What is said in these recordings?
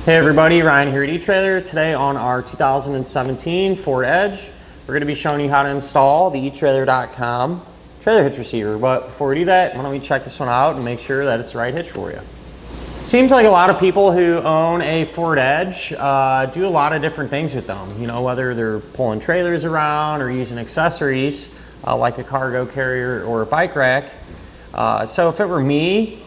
Hey everybody, Ryan here at eTrailer. Today on our 2017 Ford Edge, we're going to be showing you how to install the etrailer.com trailer hitch receiver. But before we do that, why don't we check this one out and make sure that it's the right hitch for you. Seems like a lot of people who own a Ford Edge do a lot of different things with them. You know, whether they're pulling trailers around or using accessories like a cargo carrier or a bike rack. So if it were me,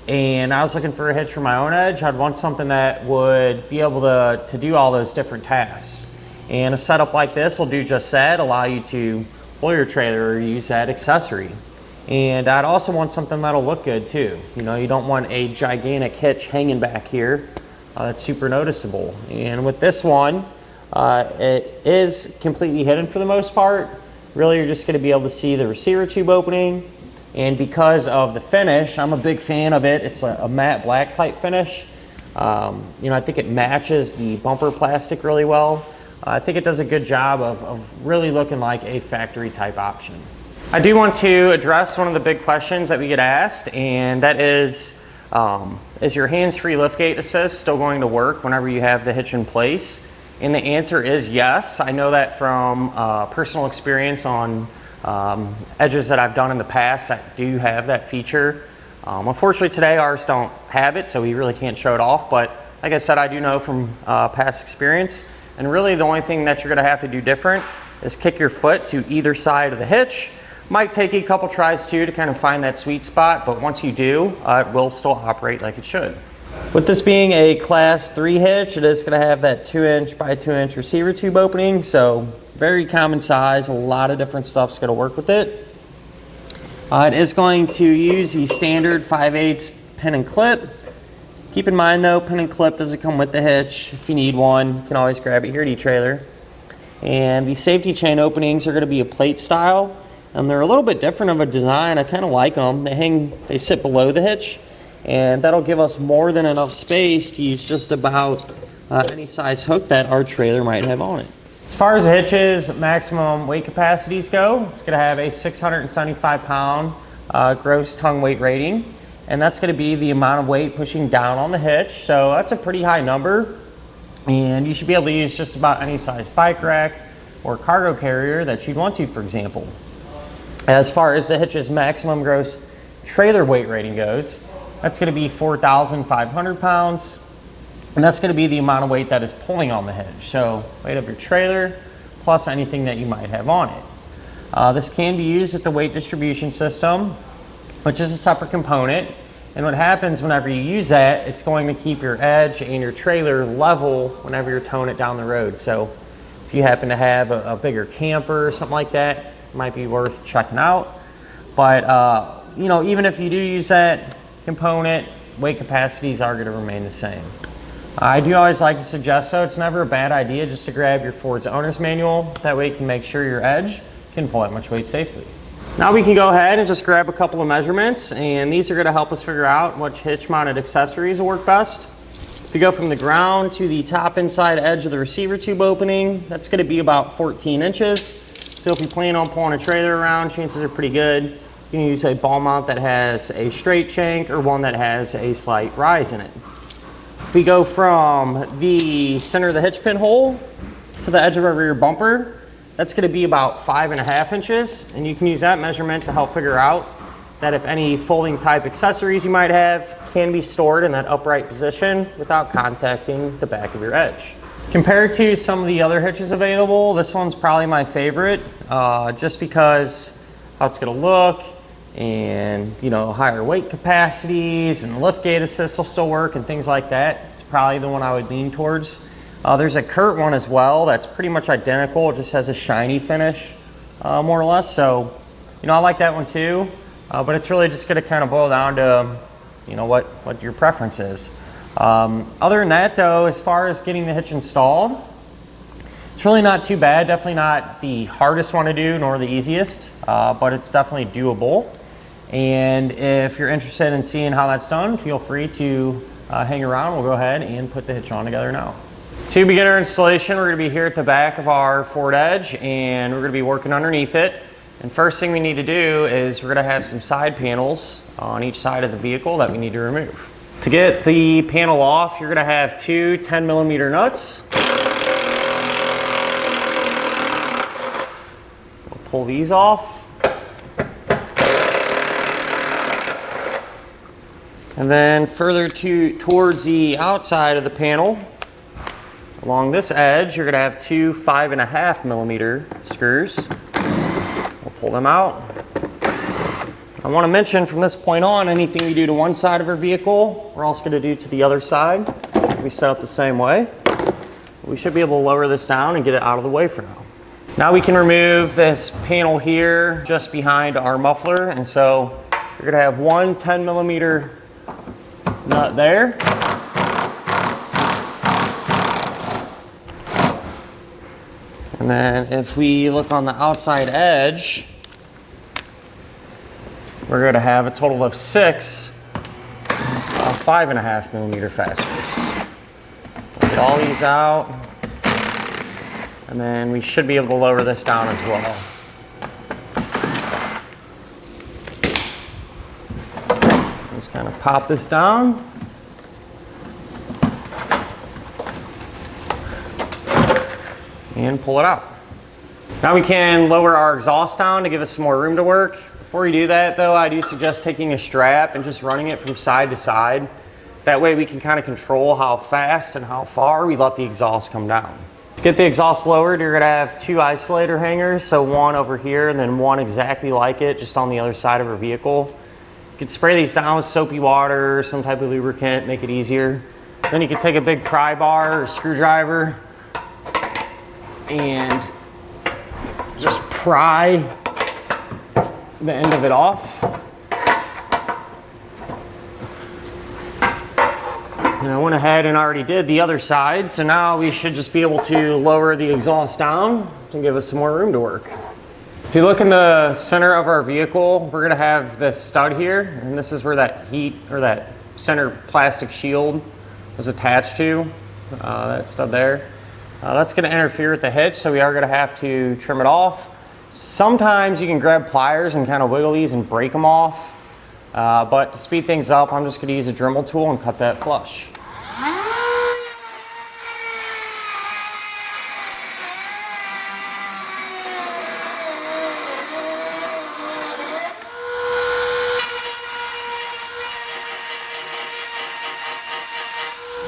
and I was looking for a hitch for my own Edge, I'd want something that would be able to do all those different tasks. And a setup like this will do just that, allow you to pull your trailer or use that accessory. And I'd also want something that'll look good too. You know, you don't want a gigantic hitch hanging back here that's super noticeable. And with this one, it is completely hidden for the most part. Really, you're just gonna be able to see the receiver tube opening. And because of the finish, I'm a big fan of it. It's a matte black type finish. You know, I think it matches the bumper plastic really well. I think it does a good job of really looking like a factory type option. I do want to address one of the big questions that we get asked, and that is your hands-free liftgate assist still going to work whenever you have the hitch in place? And the answer is yes. I know that from personal experience on edges that I've done in the past that do have that feature. Unfortunately today ours don't have it, so we really can't show it off, but like I said, I do know from past experience, and really the only thing that you're going to have to do different is kick your foot to either side of the hitch. Might take you a couple tries too to kind of find that sweet spot, but once you do, it will still operate like it should. With this being a class 3 hitch, it is going to have that 2" by 2" receiver tube opening, so very common size. A lot of different stuff's going to work with it. It is going to use the standard 5/8 pin and clip. Keep in mind though, pin and clip doesn't come with the hitch. If you need one, you can always grab it here at eTrailer. And the safety chain openings are going to be a plate style, and they're a little bit different of a design. I kind of like them. They sit below the hitch, and that'll give us more than enough space to use just about any size hook that our trailer might have on it. As far as the hitch's maximum weight capacities go, it's going to have a 675 pound gross tongue weight rating, and that's going to be the amount of weight pushing down on the hitch. So that's a pretty high number, and you should be able to use just about any size bike rack or cargo carrier that you'd want to, for example. As far as the hitch's maximum gross trailer weight rating goes, that's going to be 4,500 pounds. And that's going to be the amount of weight that is pulling on the hitch. So weight of your trailer plus anything that you might have on it. This can be used with the weight distribution system, which is a separate component. And what happens whenever you use that, it's going to keep your edge and your trailer level whenever you're towing it down the road. So if you happen to have a bigger camper or something like that, it might be worth checking out. But you know, even if you do use that component, weight capacities are going to remain the same. I do always like to suggest, so it's never a bad idea just to grab your Ford's owner's manual. That way you can make sure your Edge can pull that much weight safely. Now we can go ahead and just grab a couple of measurements, and these are going to help us figure out which hitch mounted accessories will work best. If you go from the ground to the top inside edge of the receiver tube opening, that's going to be about 14 inches. So if you plan on pulling a trailer around, chances are pretty good. You can use a ball mount that has a straight shank or one that has a slight rise in it. If we go from the center of the hitch pin hole to the edge of our rear bumper, that's going to be about 5.5 inches, and you can use that measurement to help figure out that if any folding type accessories you might have can be stored in that upright position without contacting the back of your edge. Compared to some of the other hitches available, this one's probably my favorite, just because how it's going to look, and you know, higher weight capacities, and the liftgate assist will still work and things like that. It's probably the one I would lean towards. There's a Curt one as well that's pretty much identical. It just has a shiny finish, more or less. So, you know, I like that one too. But it's really just going to kind of boil down to, you know, what your preference is. Other than that, though, as far as getting the hitch installed, it's really not too bad. Definitely not the hardest one to do, nor the easiest, but it's definitely doable. And if you're interested in seeing how that's done, feel free to hang around. We'll go ahead and put the hitch on together now. To begin our installation, we're going to be here at the back of our Ford Edge, and we're going to be working underneath it. And first thing we need to do is we're going to have some side panels on each side of the vehicle that we need to remove. To get the panel off, you're gonna have two 10mm nuts. We'll pull these off. And then further towards the outside of the panel, along this edge, you're gonna have two 5.5mm screws. We'll pull them out. I wanna mention from this point on, anything we do to one side of our vehicle, we're also gonna do to the other side. We set up the same way. We should be able to lower this down and get it out of the way for now. Now we can remove this panel here just behind our muffler. And so you're gonna have one 10mm nut there. And then if we look on the outside edge, we're going to have a total of 6 5.5mm fasteners. We'll get all these out, and then we should be able to lower this down as well. Just kind of pop this down. And pull it out. Now we can lower our exhaust down to give us some more room to work. Before you do that though, I do suggest taking a strap and just running it from side to side. That way we can kind of control how fast and how far we let the exhaust come down. To get the exhaust lowered, you're gonna have two isolator hangers. So one over here and then one exactly like it, just on the other side of our vehicle. You can spray these down with soapy water or some type of lubricant, make it easier. Then you can take a big pry bar or screwdriver and just pry the end of it off. And I went ahead and already did the other side, so now we should just be able to lower the exhaust down to give us some more room to work. If you look in the center of our vehicle, we're gonna have this stud here, and this is where that heat or that center plastic shield was attached to, that stud there. That's going to interfere with the hitch, so we are going to have to trim it off. Sometimes you can grab pliers and kind of wiggle these and break them off. But to speed things up, I'm just going to use a Dremel tool and cut that flush.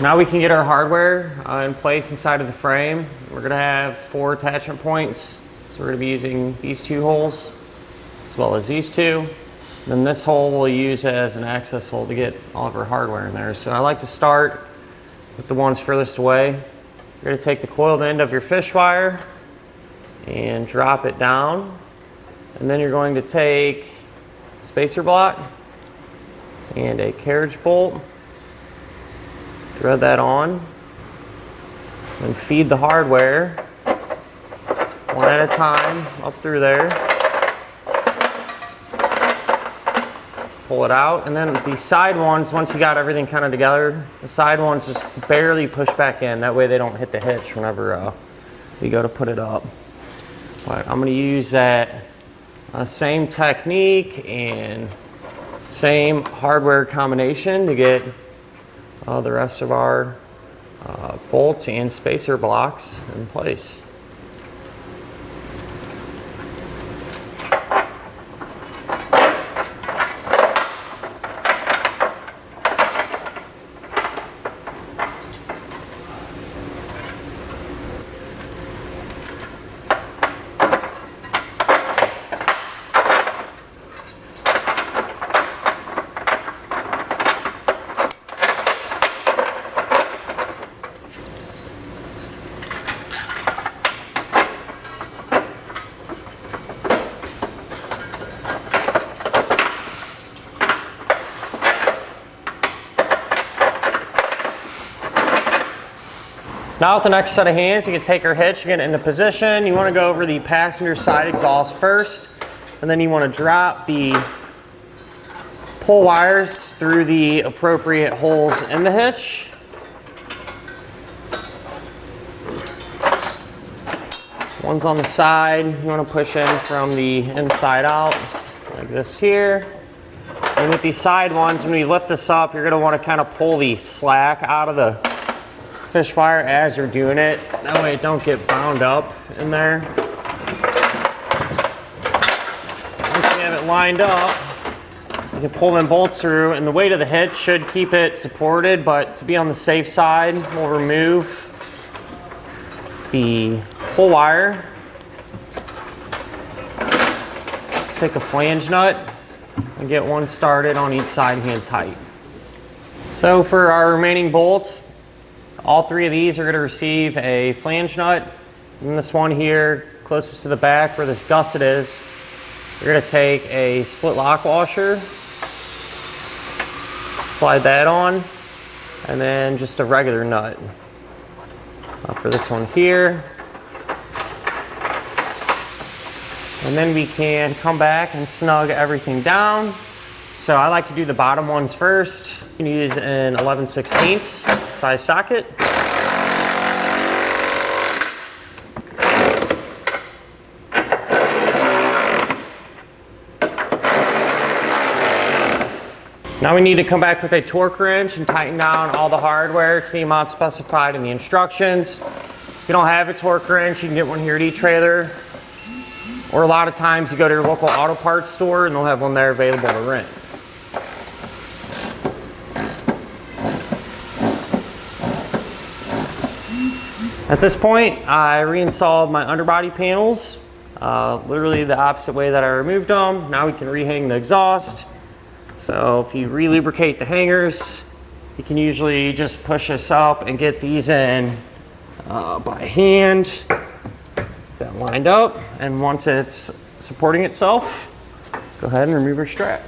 Now we can get our hardware in place inside of the frame. We're gonna have 4 attachment points. So we're gonna be using these 2 holes as well as these 2. And then this hole we'll use as an access hole to get all of our hardware in there. So I like to start with the ones furthest away. You're gonna take the coiled end of your fish wire and drop it down. And then you're going to take a spacer block and a carriage bolt. Thread that on and feed the hardware one at a time up through there. Pull it out, and then the side ones, once you got everything kind of together, the side ones just barely push back in. That way they don't hit the hitch whenever we go to put it up. But I'm going to use that same technique and same hardware combination to get the rest of our bolts and spacer blocks in place. Now with the next set of hands, you can take our hitch, get it into position. You want to go over the passenger side exhaust first, and then you want to drop the pull wires through the appropriate holes in the hitch. One's on the side, you want to push in from the inside out, like this here. And with these side ones, when we lift this up, you're gonna wanna kind of pull the slack out of the fish wire as you're doing it. That way it don't get bound up in there. So once you have it lined up, you can pull them bolts through, and the weight of the hitch should keep it supported, but to be on the safe side, we'll remove the pull wire. Take a flange nut and get one started on each side hand tight. So for our remaining bolts, all three of these are going to receive a flange nut. And this one here, closest to the back where this gusset is, you're going to take a split lock washer, slide that on, and then just a regular nut. For this one here. And then we can come back and snug everything down. So I like to do the bottom ones first. You can use an 11/16 size socket. Now we need to come back with a torque wrench and tighten down all the hardware to the amount specified in the instructions. If you don't have a torque wrench, you can get one here at eTrailer. Or a lot of times you go to your local auto parts store and they'll have one there available to rent. At this point, I reinstalled my underbody panels, literally the opposite way that I removed them. Now we can rehang the exhaust. So if you re-lubricate the hangers, you can usually just push this up and get these in by hand. That lined up, and once it's supporting itself, go ahead and remove your strap.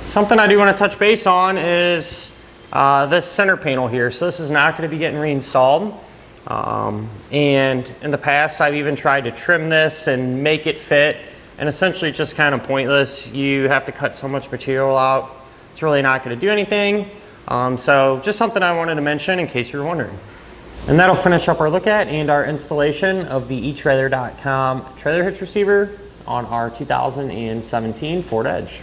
Something I do want to touch base on is this center panel here. So this is not going to be getting reinstalled. And in the past, I've even tried to trim this and make it fit, and essentially it's just kind of pointless. You have to cut so much material out. It's really not going to do anything. So just something I wanted to mention in case you were wondering. And that'll finish up our look at and our installation of the etrailer.com trailer hitch receiver on our 2017 Ford Edge.